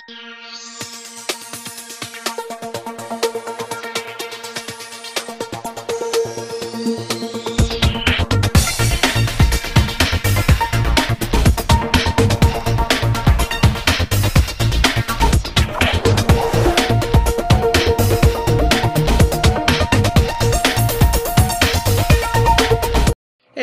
Hey,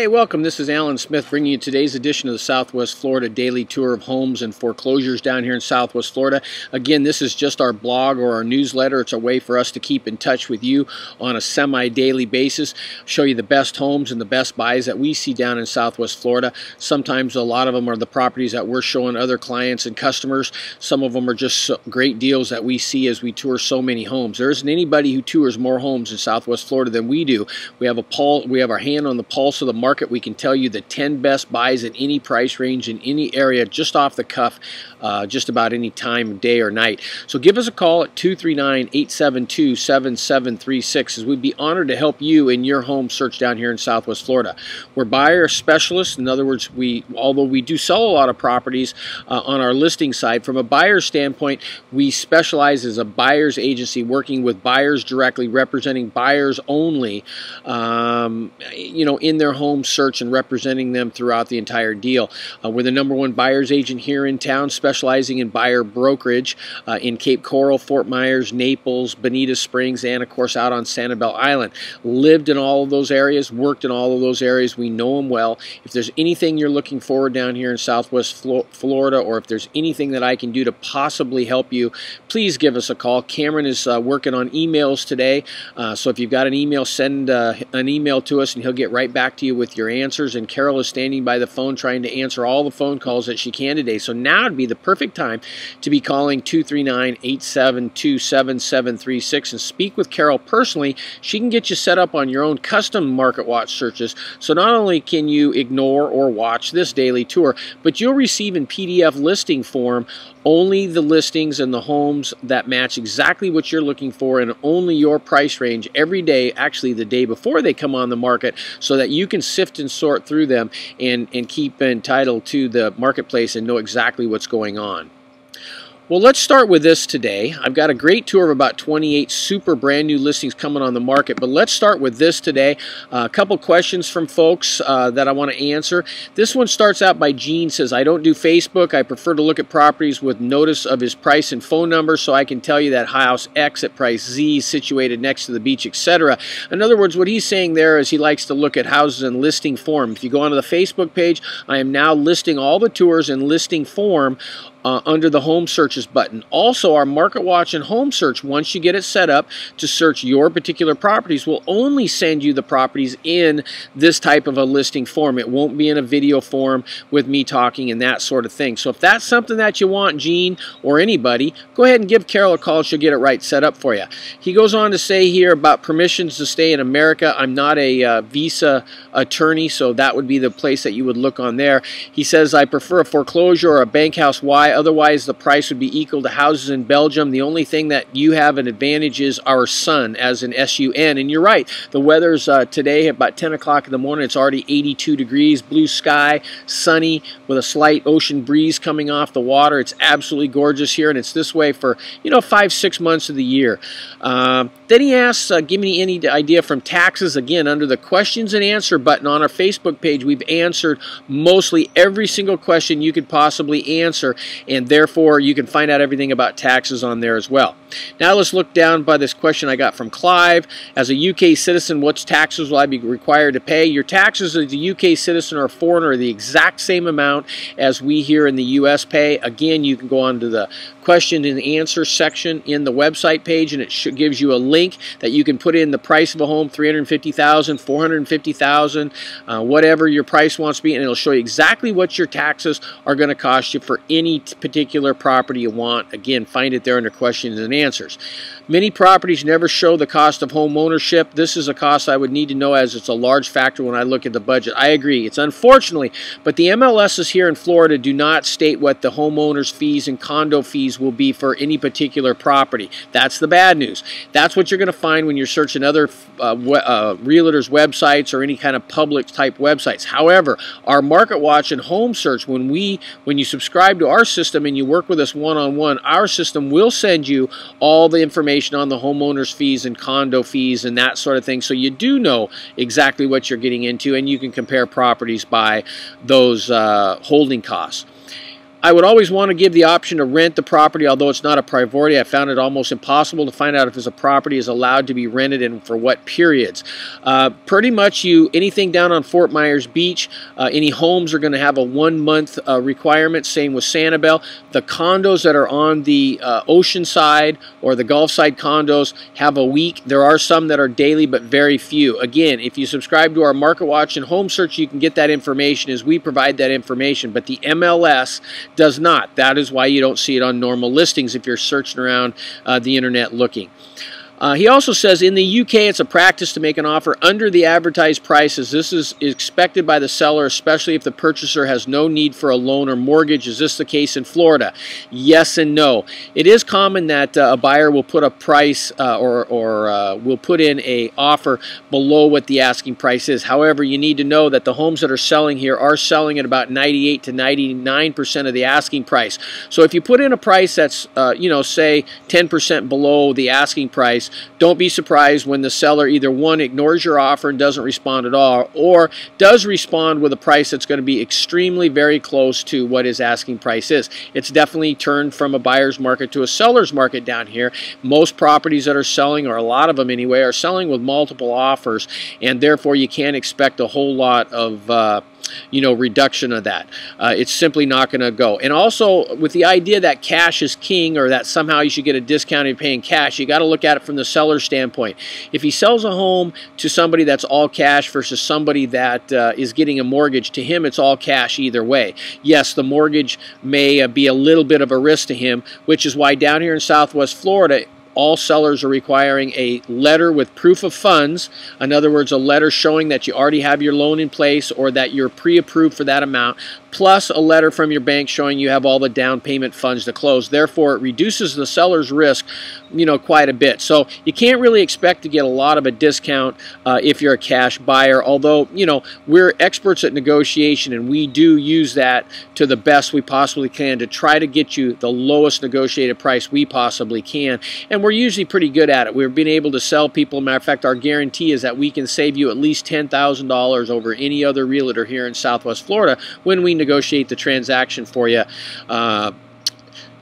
welcome. This is Alan Smith bringing you today's edition of the Southwest Florida Daily Tour of Homes and Foreclosures down here in Southwest Florida. Again, this is just our blog or our newsletter. It's a way for us to keep in touch with you on a semi-daily basis, show you the best homes and the best buys that we see down in Southwest Florida. Sometimes a lot of them are the properties that we're showing other clients and customers. Some of them are just great deals that we see as we tour so many homes. There isn't anybody who tours more homes in Southwest Florida than we do. We have our hand on the pulse of the market. We can tell you the 10 best buys in any price range in any area just off the cuff, just about any time, day or night. So give us a call at 239-872-7736 as we'd be honored to help you in your home search down here in Southwest Florida. We're buyer specialists. In other words, although we do sell a lot of properties on our listing side, from a buyer standpoint, we specialize as a buyer's agency working with buyers directly, representing buyers only, in their home search and representing them throughout the entire deal. We're the #1 buyer's agent here in town, specializing in buyer brokerage in Cape Coral, Fort Myers, Naples, Bonita Springs, and of course out on Sanibel Island. Lived in all of those areas, worked in all of those areas. We know them well. If there's anything you're looking for down here in Southwest Florida, or if there's anything that I can do to possibly help you, please give us a call. Cameron is working on emails today, so if you've got an email, send an email to us and he'll get right back to you with your answers. And Carol is standing by the phone trying to answer all the phone calls that she can today. So now would be the perfect time to be calling 239-872-7736 and speak with Carol personally. She can get you set up on your own custom Market Watch searches. So not only can you ignore or watch this daily tour, but you'll receive in PDF listing form only the listings and the homes that match exactly what you're looking for and only your price range every day, actually the day before they come on the market, so that you can sift and sort through them and keep entitled to the marketplace and know exactly what's going on. Well, let's start with this today. I've got a great tour of about 28 super brand new listings coming on the market, but let's start with this today. A couple questions from folks that I want to answer. This one starts out by Gene, says, I don't do Facebook. I prefer to look at properties with notice of his price and phone number so I can tell you that house X at price Z is situated next to the beach, etc. In other words, what he's saying there is he likes to look at houses in listing form. If you go onto the Facebook page, I am now listing all the tours in listing form under the Home Searches button. Also, our Market Watch and Home Search, once you get it set up to search your particular properties, will only send you the properties in this type of a listing form. It won't be in a video form with me talking and that sort of thing. So if that's something that you want, Gene, or anybody, go ahead and give Carol a call. She'll get it right set up for you. He goes on to say here about permissions to stay in America. I'm not a visa attorney, so that would be the place that you would look on there. He says, I prefer a foreclosure or a bank house. Why? Otherwise, the price would be equal to houses in Belgium. The only thing that you have an advantage is our sun, as in S-U-N. And you're right. The weather's today at about 10 o'clock in the morning. It's already 82 degrees, blue sky, sunny, with a slight ocean breeze coming off the water. It's absolutely gorgeous here, and it's this way for, 5-6 months of the year. Then he asks, give me any idea from taxes. Again, under the questions and answer button on our Facebook page, we've answered mostly every single question you could possibly answer, and therefore you can find out everything about taxes on there as well. Now let's look down by this question I got from Clive. As a UK citizen, what taxes will I be required to pay? Your taxes as a UK citizen or a foreigner are the exact same amount as we here in the US pay. Again, you can go on to the question and answer section in the website page, and it gives you a link that you can put in the price of a home, $350,000, $450,000, whatever your price wants to be, and it'll show you exactly what your taxes are going to cost you for any particular property you want. Again, find it there under questions and answers. Many properties never show the cost of home ownership. This is a cost I would need to know, as it's a large factor when I look at the budget. I agree. It's unfortunately, but the MLSs here in Florida do not state what the homeowners fees and condo fees will be for any particular property. That's the bad news. That's what what you're going to find when you're searching other realtors' websites or any kind of public type websites. However, our Market Watch and Home Search, when you subscribe to our system and you work with us one-on-one, our system will send you all the information on the homeowners fees and condo fees and that sort of thing, so you do know exactly what you're getting into, and you can compare properties by those holding costs. I would always want to give the option to rent the property, although it's not a priority. I found it almost impossible to find out if a property is allowed to be rented and for what periods. Pretty much anything down on Fort Myers Beach, any homes are going to have a 1-month requirement, same with Sanibel. The condos that are on the ocean side or the Gulf side condos have a week. There are some that are daily, but very few. Again, if you subscribe to our Market Watch and Home Search, you can get that information as we provide that information, but the MLS does not. That is why you don't see it on normal listings if you're searching around the internet looking. He also says in the UK it's a practice to make an offer under the advertised prices. This is expected by the seller, especially if the purchaser has no need for a loan or mortgage. Is this the case in Florida? Yes and no. It is common that a buyer will put a price or will put in an offer below what the asking price is. However, you need to know that the homes that are selling here are selling at about 98 to 99% of the asking price. So if you put in a price that's, you know, say 10% below the asking price, don't be surprised when the seller either one, ignores your offer and doesn't respond at all, or does respond with a price that's going to be extremely very close to what his asking price is. It's definitely turned from a buyer's market to a seller's market down here. Most properties that are selling, or a lot of them anyway, are selling with multiple offers, and therefore you can't expect a whole lot of you know, reduction of that. It's simply not going to go. And also, with the idea that cash is king, or that somehow you should get a discount if you're paying cash, you got to look at it from the seller's standpoint. If he sells a home to somebody that's all cash versus somebody that is getting a mortgage, to him it's all cash either way. Yes, the mortgage may be a little bit of a risk to him, which is why down here in Southwest Florida, all sellers are requiring a letter with proof of funds. In other words, a letter showing that you already have your loan in place or that you're pre-approved for that amount, plus a letter from your bank showing you have all the down payment funds to close. Therefore, it reduces the seller's risk, you know, quite a bit. So you can't really expect to get a lot of a discount if you're a cash buyer, although, you know, we're experts at negotiation, and we do use that to the best we possibly can to try to get you the lowest negotiated price we possibly can. And we're usually pretty good at it. We've been able to sell people. Matter of fact, our guarantee is that we can save you at least $10,000 over any other realtor here in Southwest Florida when we negotiate the transaction for you.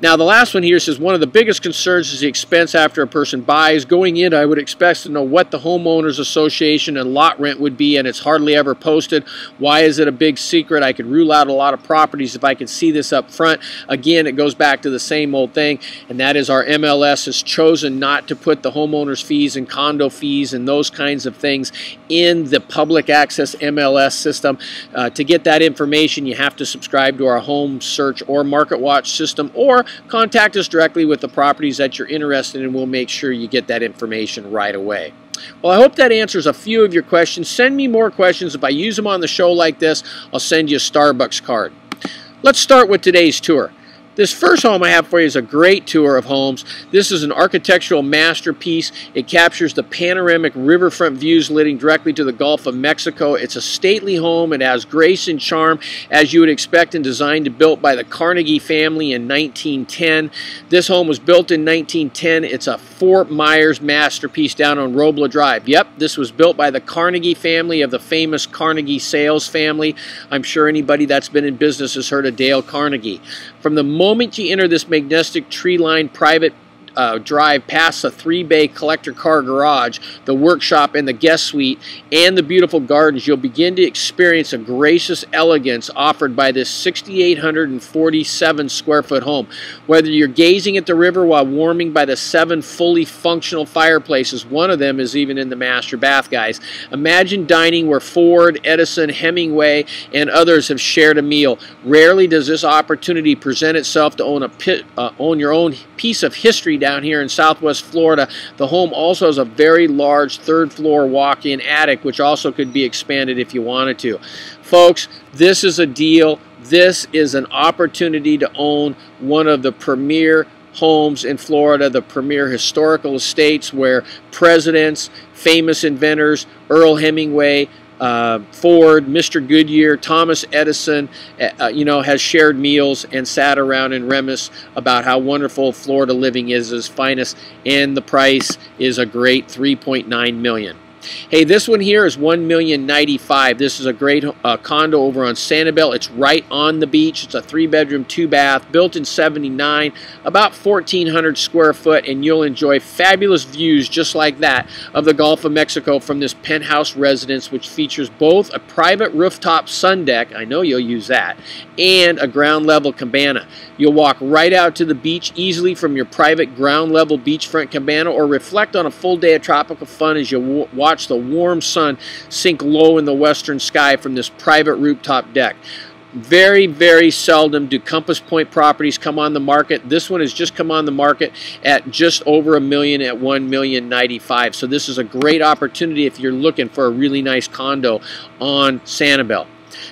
Now, the last one here says, one of the biggest concerns is the expense after a person buys. Going in, I would expect to know what the homeowners association and lot rent would be, and it's hardly ever posted. Why is it a big secret? I could rule out a lot of properties if I could see this up front. Again, it goes back to the same old thing, and that is our MLS has chosen not to put the homeowners fees and condo fees and those kinds of things in the public access MLS system. To get that information, you have to subscribe to our Home Search or Market Watch system, or contact us directly with the properties that you're interested in, and we'll make sure you get that information right away. Well, I hope that answers a few of your questions. Send me more questions. If I use them on the show like this, I'll send you a Starbucks card. Let's start with today's tour. This first home I have for you is a great tour of homes. This is an architectural masterpiece. It captures the panoramic riverfront views leading directly to the Gulf of Mexico. It's a stately home. It has grace and charm, as you would expect, and designed and built by the Carnegie family in 1910. This home was built in 1910. It's a Fort Myers masterpiece down on Robla Drive. Yep, this was built by the Carnegie family of the famous Carnegie sales family. I'm sure anybody that's been in business has heard of Dale Carnegie. From the moment you enter this magnetic tree-lined private drive past the 3-bay collector car garage, the workshop, and the guest suite, and the beautiful gardens, you'll begin to experience a gracious elegance offered by this 6,847 square foot home. Whether you're gazing at the river while warming by the 7 fully functional fireplaces, one of them is even in the master bath, guys. Imagine dining where Ford, Edison, Hemingway, and others have shared a meal. Rarely does this opportunity present itself to own your own piece of history down here in Southwest Florida. The home also has a very large 3rd floor walk-in attic, which also could be expanded if you wanted to. Folks, this is a deal. This is an opportunity to own one of the premier homes in Florida, the premier historical estates where presidents, famous inventors, Earl Hemingway, Ford, Mr. Goodyear, Thomas Edison, has shared meals and sat around and reminisced about how wonderful Florida living is its finest, and the price is a great $3.9 million. Hey, this one here is $1,095,000. This is a great condo over on Sanibel. It's right on the beach. It's a 3-bedroom, 2-bath, built in '79, about 1,400 square foot, and you'll enjoy fabulous views just like that of the Gulf of Mexico from this penthouse residence, which features both a private rooftop sun deck, I know you'll use that, and a ground level cabana. You'll walk right out to the beach easily from your private ground level beachfront cabana, or reflect on a full day of tropical fun as you watch the warm sun sink low in the western sky from this private rooftop deck. Very, very seldom do Compass Point properties come on the market. This one has just come on the market at just over $1 million at $1,095,000. So this is a great opportunity if you're looking for a really nice condo on Sanibel.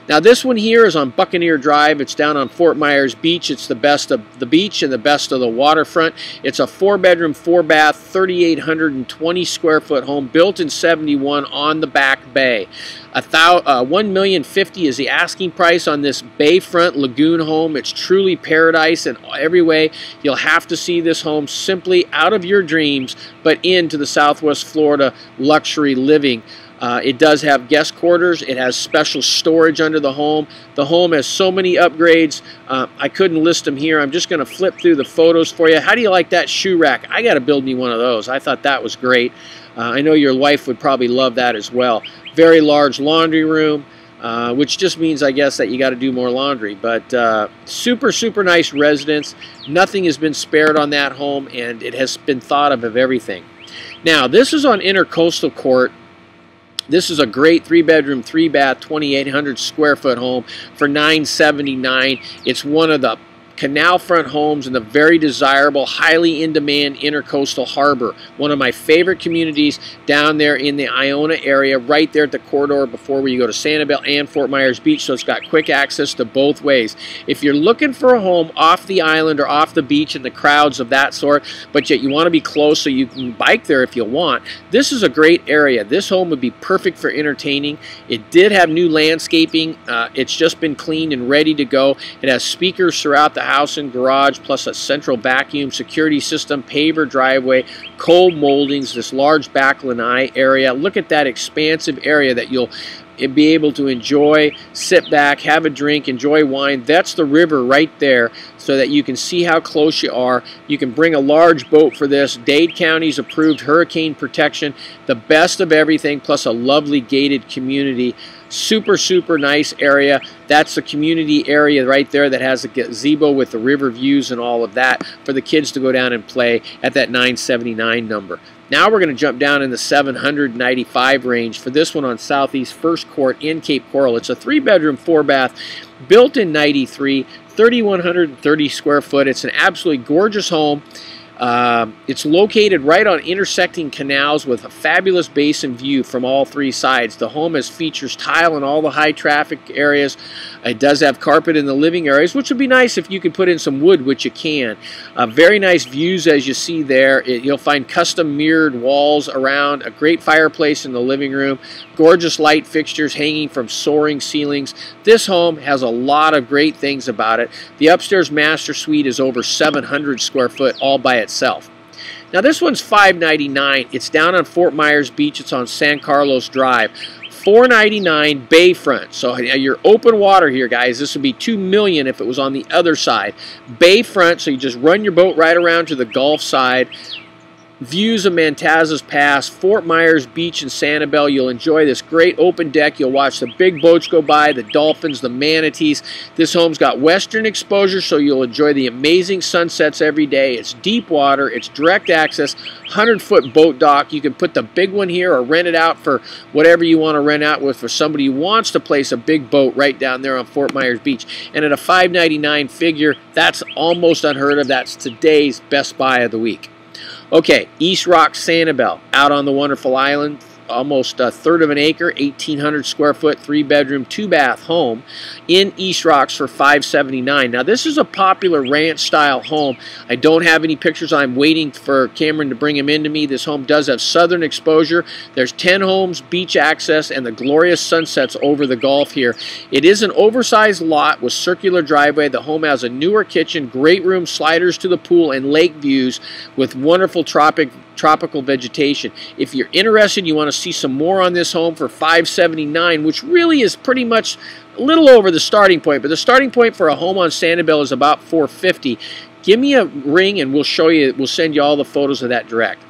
Now this one here is on Buccaneer Drive. It's down on Fort Myers Beach. It's the best of the beach and the best of the waterfront. It's a 4-bedroom, 4-bath, 3,820 square foot home built in '71 on the back bay. $1,050,000 is the asking price on this bayfront lagoon home. It's truly paradise in every way. You'll have to see this home simply out of your dreams, but into the Southwest Florida luxury living. It does have guest quarters. It has special storage under the home. The home has so many upgrades. I couldn't list them here. I'm just going to flip through the photos for you. How do you like that shoe rack? I got to build me one of those. I thought that was great. I know your wife would probably love that as well. Very large laundry room, which just means, I guess, that you got to do more laundry. But super, super nice residence. Nothing has been spared on that home, and it has been thought of everything. Now, this is on Intercoastal Court. This is a great 3-bedroom, 3-bath, 2,800 square foot home for $979,000. It's one of the canal front homes in the very desirable, highly in-demand Intercoastal Harbor. One of my favorite communities down there in the Iona area, right there at the corridor before where you go to Sanibel and Fort Myers Beach, so it's got quick access to both ways. If you're looking for a home off the island or off the beach and the crowds of that sort, but yet you want to be close so you can bike there if you want, this is a great area. This home would be perfect for entertaining. It did have new landscaping. It's just been cleaned and ready to go. It has speakers throughout the house and garage, plus a central vacuum security system, paver driveway, cold moldings, this large back lanai area. Look at that expansive area that you'll be able to enjoy, sit back, have a drink, enjoy wine. That's the river right there, so that you can see how close you are. You can bring a large boat for this. Dade County's approved hurricane protection, the best of everything, plus a lovely gated community. Super, super nice area. That's the community area right there that has a gazebo with the river views and all of that for the kids to go down and play at that $979 number. Now we're going to jump down in the $795 range for this one on Southeast First Court in Cape Coral. It's a 3-bedroom, 4-bath, built in '93, 3,130 square foot. It's an absolutely gorgeous home. It's located right on intersecting canals with a fabulous basin view from all 3 sides. The home features tile in all the high traffic areas. It does have carpet in the living areas, which would be nice if you could put in some wood, which you can. Very nice views as you see there. You'll find custom mirrored walls around, a great fireplace in the living room, gorgeous light fixtures hanging from soaring ceilings. This home has a lot of great things about it. The upstairs master suite is over 700 square foot all by itself. Now this one's $599. It's down on Fort Myers Beach. It's on San Carlos Drive. $499 bayfront. So you're open water here, guys. This would be $2 million if it was on the other side. Bayfront, so you just run your boat right around to the Gulf side. Views of Mantazas Pass, Fort Myers Beach and Sanibel. You'll enjoy this great open deck. You'll watch the big boats go by, the dolphins, the manatees. This home's got western exposure, so you'll enjoy the amazing sunsets every day. It's deep water. It's direct access, 100-foot boat dock. You can put the big one here or rent it out for whatever you want to rent out with for somebody who wants to place a big boat right down there on Fort Myers Beach. And at a $599 figure, that's almost unheard of. That's today's best buy of the week. Okay, East Rock Sanibel, out on the wonderful island, almost a third of an acre, 1,800 square foot, 3-bedroom, 2-bath home in East Rocks for $579. Now, this is a popular ranch-style home. I don't have any pictures. I'm waiting for Cameron to bring them into me. This home does have southern exposure. There's 10 homes, beach access, and the glorious sunsets over the Gulf here. It is an oversized lot with circular driveway. The home has a newer kitchen, great room, sliders to the pool, and lake views with wonderful tropical vegetation. If you're interested, you want to see some more on this home for $579, which really is pretty much a little over the starting point, but the starting point for a home on Sanibel is about $450. Give me a ring and we'll show you, we'll send you all the photos of that direct.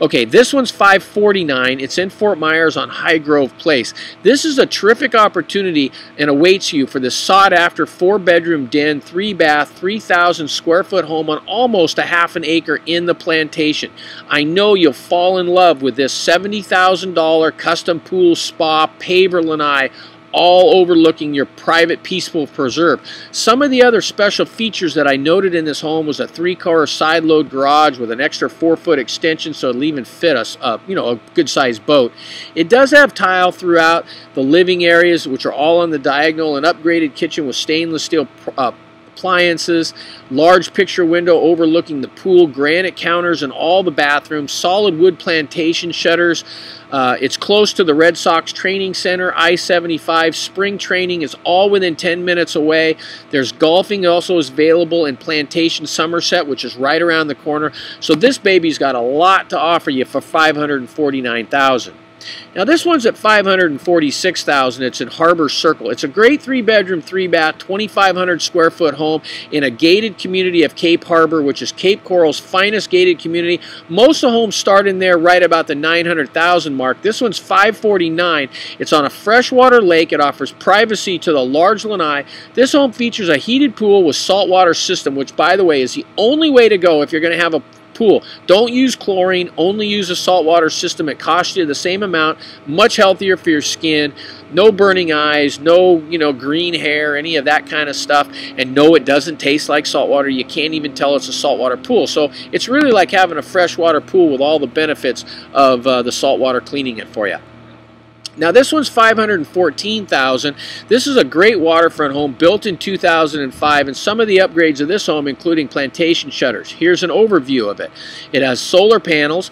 Okay, this one's $549. It's in Fort Myers on High Grove Place. This is a terrific opportunity and awaits you for this sought-after 4-bedroom den, 3-bath, 3,000 square foot home on almost a half an acre in the plantation. I know you'll fall in love with this $70,000 custom pool, spa, paver lanai, all overlooking your private peaceful preserve. Some of the other special features that I noted in this home was a 3-car side load garage with an extra 4-foot extension, so it'll even fit us a good sized boat. It does have tile throughout the living areas, which are all on the diagonal, an upgraded kitchen with stainless steel appliances, large picture window overlooking the pool, granite counters in all the bathrooms, solid wood plantation shutters. It's close to the Red Sox training center, I-75. Spring training is all within 10 minutes away. There's golfing also is available in Plantation, Somerset, which is right around the corner. So this baby's got a lot to offer you for $549,000. Now this one's at $546,000. It's in Harbor Circle. It's a great 3-bedroom, 3-bath, 2,500 square foot home in a gated community of Cape Harbor, which is Cape Coral's finest gated community. Most of the homes start in there right about the $900,000 mark. This one's $549,000. It's on a freshwater lake. It offers privacy to the large lanai. This home features a heated pool with saltwater system, which, by the way, is the only way to go if you're going to have a pool. Don't use chlorine, only use a saltwater system. It costs you the same amount, much healthier for your skin, no burning eyes, no green hair, any of that kind of stuff, and no, it doesn't taste like saltwater. You can't even tell it's a saltwater pool. So it's really like having a freshwater pool with all the benefits of the saltwater cleaning it for you. Now this one's $514,000. This is a great waterfront home built in 2005, and some of the upgrades of this home including plantation shutters. Here's an overview of it. It has solar panels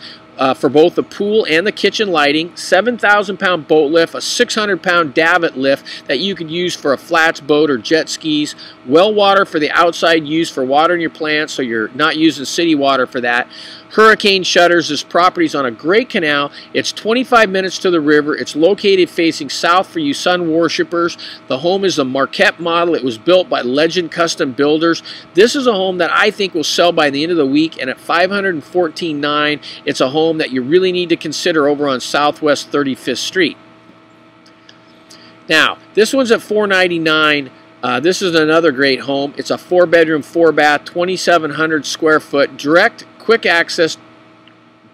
for both the pool and the kitchen lighting, 7,000-pound boat lift, a 600-pound davit lift that you could use for a flats boat or jet skis, well water for the outside use for watering your plants, so you're not using city water for that. Hurricane shutters. This property's on a great canal. It's 25 minutes to the river. It's located facing south for you sun worshipers. The home is a Marquette model. It was built by Legend Custom Builders. This is a home that I think will sell by the end of the week, and at $514,900, it's a home that you really need to consider over on Southwest 35th Street. Now, this one's at $499,000. This is another great home. It's a 4-bedroom, 4-bath, 2,700 square foot, direct quick access,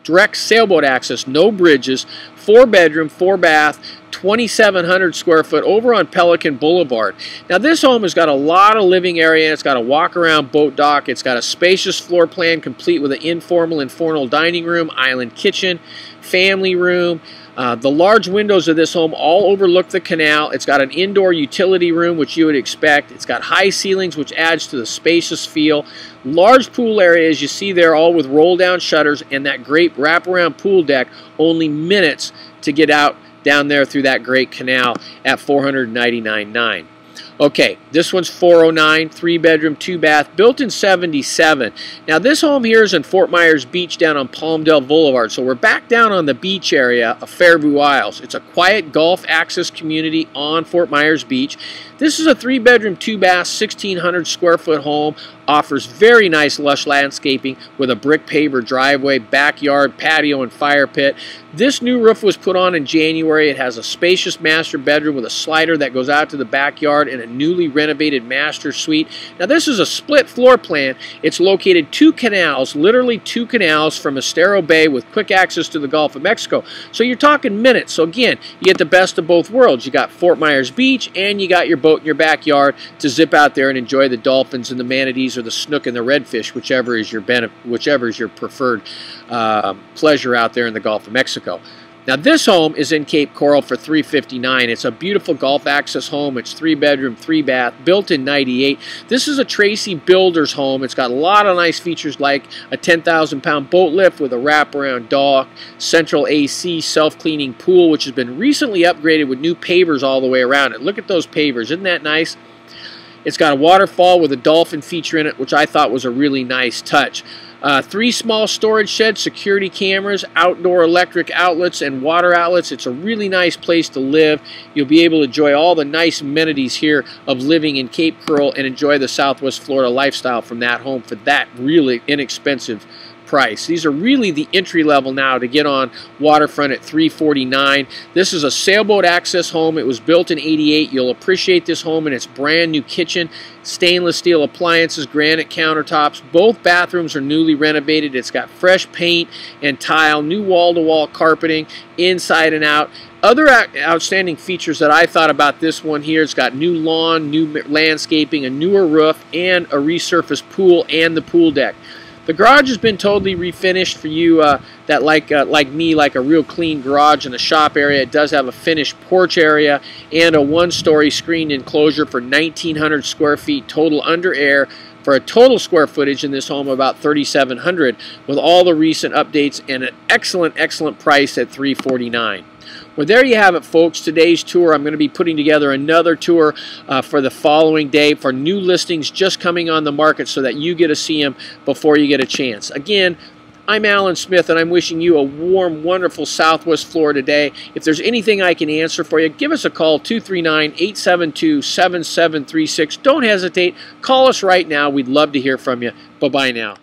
direct sailboat access, no bridges, 4-bedroom, 4-bath, 2,700 square foot over on Pelican Boulevard. Now this home has got a lot of living area. It's got a walk-around boat dock. It's got a spacious floor plan complete with an informal and formal dining room, island kitchen, family room. The large windows of this home all overlook the canal. It's got an indoor utility room, which you would expect. It's got high ceilings, which adds to the spacious feel. Large pool area, as you see there, all with roll-down shutters, and that great wraparound pool deck. Only minutes to get out down there through that great canal at $499,900. Okay, this one's $409,000, 3-bedroom, 2-bath, built in '77. Now this home here is in Fort Myers Beach down on Palmdale Boulevard. So we're back down on the beach area of Fairview Isles. It's a quiet golf access community on Fort Myers Beach. This is a 3-bedroom, 2-bath, 1,600 square foot home. Offers very nice lush landscaping with a brick paver driveway, backyard, patio, and fire pit. This new roof was put on in January. It has a spacious master bedroom with a slider that goes out to the backyard and a newly renovated master suite. Now this is a split floor plan. It's located 2 canals, literally 2 canals from Estero Bay with quick access to the Gulf of Mexico. So you're talking minutes. So again, you get the best of both worlds. You got Fort Myers Beach and you got your boat in your backyard to zip out there and enjoy the dolphins and the manatees or the snook and the redfish, whichever is your preferred pleasure out there in the Gulf of Mexico. Now this home is in Cape Coral for $359. It's a beautiful golf access home. It's 3-bedroom, 3-bath, built in '98. This is a Tracy Builder's home. It's got a lot of nice features like a 10,000-pound boat lift with a wraparound dock, central AC, self-cleaning pool, which has been recently upgraded with new pavers all the way around it. Look at those pavers. Isn't that nice? It's got a waterfall with a dolphin feature in it, which I thought was a really nice touch. 3 small storage sheds, security cameras, outdoor electric outlets, and water outlets. It's a really nice place to live. You'll be able to enjoy all the nice amenities here of living in Cape Coral and enjoy the Southwest Florida lifestyle from that home for that really inexpensive price. These are really the entry level now to get on waterfront at $349. This is a sailboat access home. It was built in '88. You'll appreciate this home and its brand new kitchen, stainless steel appliances, granite countertops. Both bathrooms are newly renovated. It's got fresh paint and tile, new wall-to-wall carpeting inside and out. Other outstanding features that I thought about this one here, it's got new lawn, new landscaping, a newer roof, and a resurfaced pool and the pool deck. The garage has been totally refinished for you that like me, like a real clean garage and a shop area. It does have a finished porch area and a 1-story screened enclosure for 1,900 square feet total under air, for a total square footage in this home of about 3,700 with all the recent updates and an excellent price at $349. Well, there you have it, folks. Today's tour. I'm going to be putting together another tour for the following day for new listings just coming on the market so that you get to see them before you get a chance. Again, I'm Alan Smith, and I'm wishing you a warm, wonderful Southwest Florida day. If there's anything I can answer for you, give us a call, 239-872-7736. Don't hesitate. Call us right now. We'd love to hear from you. Bye-bye now.